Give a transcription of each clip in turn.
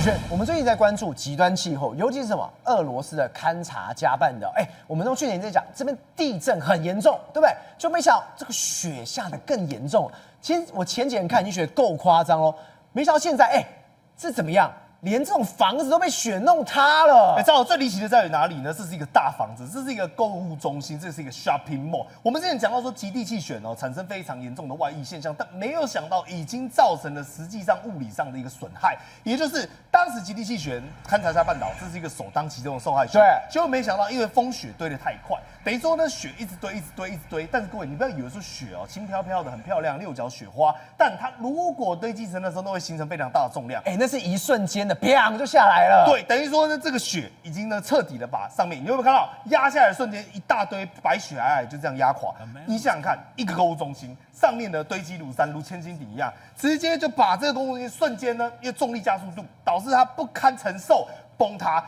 子轩，我们最近在关注极端气候，尤其是什么俄罗斯的勘察加半岛。我们从去年在讲这边地震很严重，对不对？就没想到这个雪下得更严重。其实我前几天看已经觉得够夸张喽，没想到现在这怎么样？连这种房子都被雪弄塌了。知道最离奇的在于哪里呢？这是一个大房子，这是一个购物中心，这是一个 shopping mall。我们之前讲到说极地气旋产生非常严重的外溢现象，但没有想到已经造成了实际上物理上的一个损害，也就是当时极地气旋勘察加半岛，这是一个首当其冲的受害者。对，结果没想到因为风雪堆得太快，等于说呢雪一直堆。但是各位你不要以为说雪轻飘飘的很漂亮，六角雪花，但它如果堆积成的时候，都会形成非常大的重量。那是一瞬间的，砰就下来了。对，等于说呢，这个雪已经呢彻底的把上面，你有没有看到压下来的瞬间，一大堆白雪皑皑就这样压垮？你想想看，一个购物中心上面呢堆积如山，如千斤顶一样，直接就把这个购物中心瞬间呢，因为重力加速度导致它不堪承受。崩塌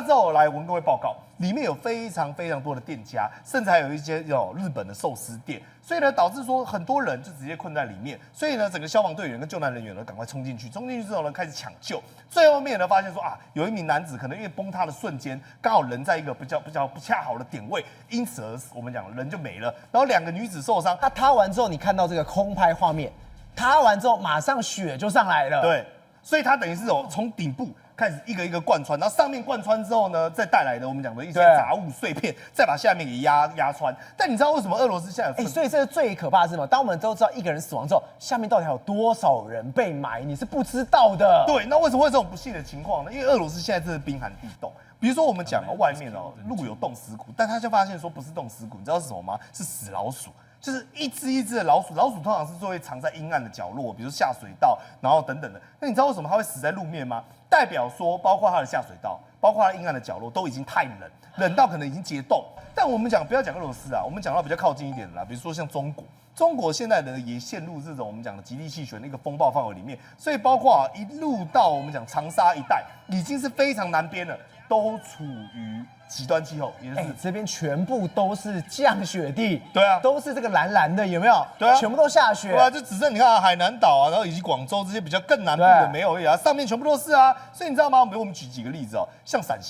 之后，来我跟各位报告，里面有非常多的店家，甚至还有一些日本的寿司店，所以呢，导致说很多人就直接困在里面。所以呢，整个消防队员跟救难人员呢，赶快冲进去之后呢，开始抢救。最后面呢，发现说有一名男子可能因为崩塌的瞬间，刚好人在一个比较不恰好的点位，因此而我们讲人就没了。然后2个女子受伤。他塌完之后，你看到这个空拍画面，塌完之后马上雪就上来了。对，所以它等于是从顶部开始一个一个贯穿，然后上面贯穿之后呢，再带来的我们讲的一些杂物碎片，再把下面给压穿。但你知道为什么俄罗斯现在有？所以这是最可怕的是什么？当我们都知道一个人死亡之后，下面到底还有多少人被埋，你是不知道的。对，那为什么会这种不幸的情况呢？因为俄罗斯现在真的冰寒地冻。比如说我们讲外面路有冻死骨，但他就发现说不是冻死骨，你知道是什么吗？是死老鼠。就是一只的老鼠通常是会藏在阴暗的角落，比如下水道，然后等等的。那你知道为什么它会死在路面吗？代表说，包括它的下水道，包括它的阴暗的角落，都已经太冷到可能已经结冻。但我们不要讲俄罗斯啊，我们讲到比较靠近一点的啦，比如说像中国。中国现在呢也陷入这种我们讲的极地气旋的一个风暴范围里面，所以包括一路到我们讲长沙一带，已经是非常南边了，都处于极端气候，也就是这边全部都是降雪地，对啊，都是这个蓝的，有没有？对啊，全部都下雪。对啊，就只剩你看海南岛啊，然后以及广州这些比较更南部的没有而已啊，上面全部都是啊。所以你知道吗？我们举几个例子像陕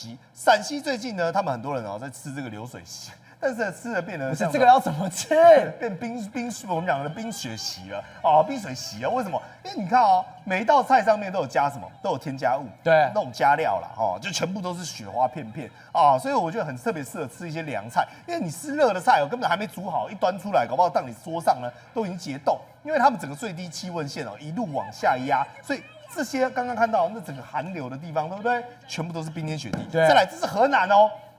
西最近呢，他们很多人在吃这个流水席。但是吃了变成这个要怎么吃？变我们讲的冰雪席了冰水席啊？为什么？因为你看每一道菜上面都有加什么，都有添加物，对，那种加料啦就全部都是雪花片所以我觉得很特别适合吃一些凉菜，因为你湿热的菜根本还没煮好，一端出来，搞不好到你桌上呢都已经结冻，因为他们整个最低气温线一路往下压，所以这些刚刚看到那整个寒流的地方，对不对？全部都是冰天雪地。对，再来，这是河南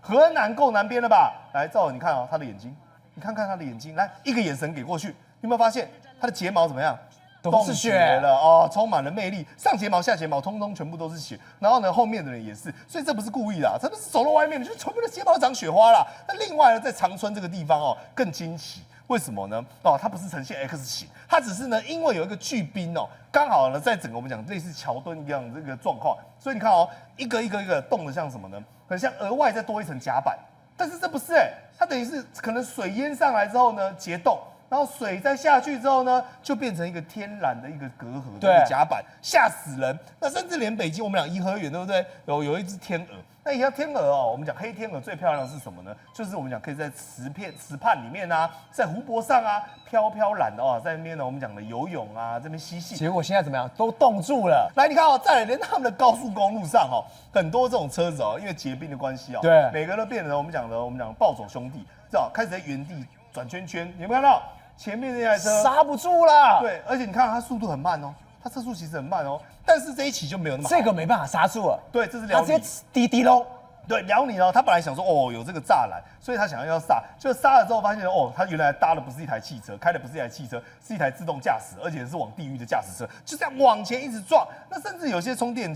河南够南边了吧？来，赵你看他的眼睛，你看看他的眼睛，来一个眼神给过去，你有没有发现他的睫毛怎么样？都是雪了充满了魅力，上睫毛下睫毛通通全部都是雪，然后呢后面的人也是，所以这不是故意的，这不是走到外面的，就全部的睫毛长雪花啦。那另外呢，在长春这个地方更惊奇。为什么呢？它不是呈现 X 型，它只是呢，因为有一个巨冰刚好呢，在整个我们讲类似桥墩一样的这个状况，所以你看一个冻的像什么呢？很像额外再多一层甲板，但是这不是它等于是可能水淹上来之后呢结冻，然后水再下去之后呢，就变成一个天然的一个隔阂的一个甲板，吓死人。那甚至连北京我们讲颐和园对不对？有一只天鹅。那一条天鹅我们讲黑天鹅最漂亮的是什么呢？就是我们讲可以在池畔里面在湖泊上飘飘然的在那边我们讲的游泳这边嬉戏。结果现在怎么样？都冻住了。来，你看再来连他们的高速公路上很多这种车子因为结冰的关系对，每个都变成我们讲暴走兄弟，开始在原地转圈圈。你有没有看到前面那台车刹不住了？对，而且你看它速度很慢它车速其实很慢但是这一起就没有那么好，这个没办法刹住了。对，这是辽宁，他直接滴喽。对，辽宁他本来想说有这个栅栏，所以他想要刹，就刹了之后发现他原来搭的不是一台汽车，开的不是一台汽车，是一台自动驾驶，而且是往地狱的驾驶车，就这样往前一直撞。那甚至有些充电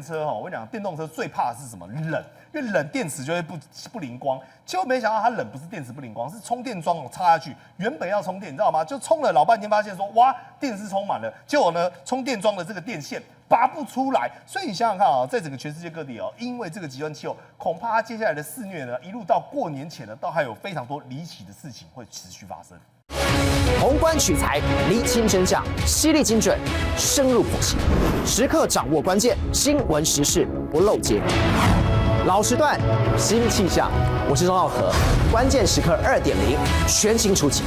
车我跟你讲，电动车最怕的是什么？冷，因为冷电池就会不灵光。结果没想到它冷不是电池不灵光，是充电桩插下去，原本要充电，你知道吗？就充了老半天，发现说哇，电是充满了，结果呢，充电桩的这个电线拔不出来。所以你想想看在整个全世界各地因为这个极端气候，恐怕它接下来的肆虐呢，一路到过年前呢，都还有非常多离奇的事情会持续发生。宏观取材，厘清真相，犀利精准，深入剖析，时刻掌握关键新闻时事，不漏接。老时段，新气象，我是钟浩和，关键时刻2.0全新出击。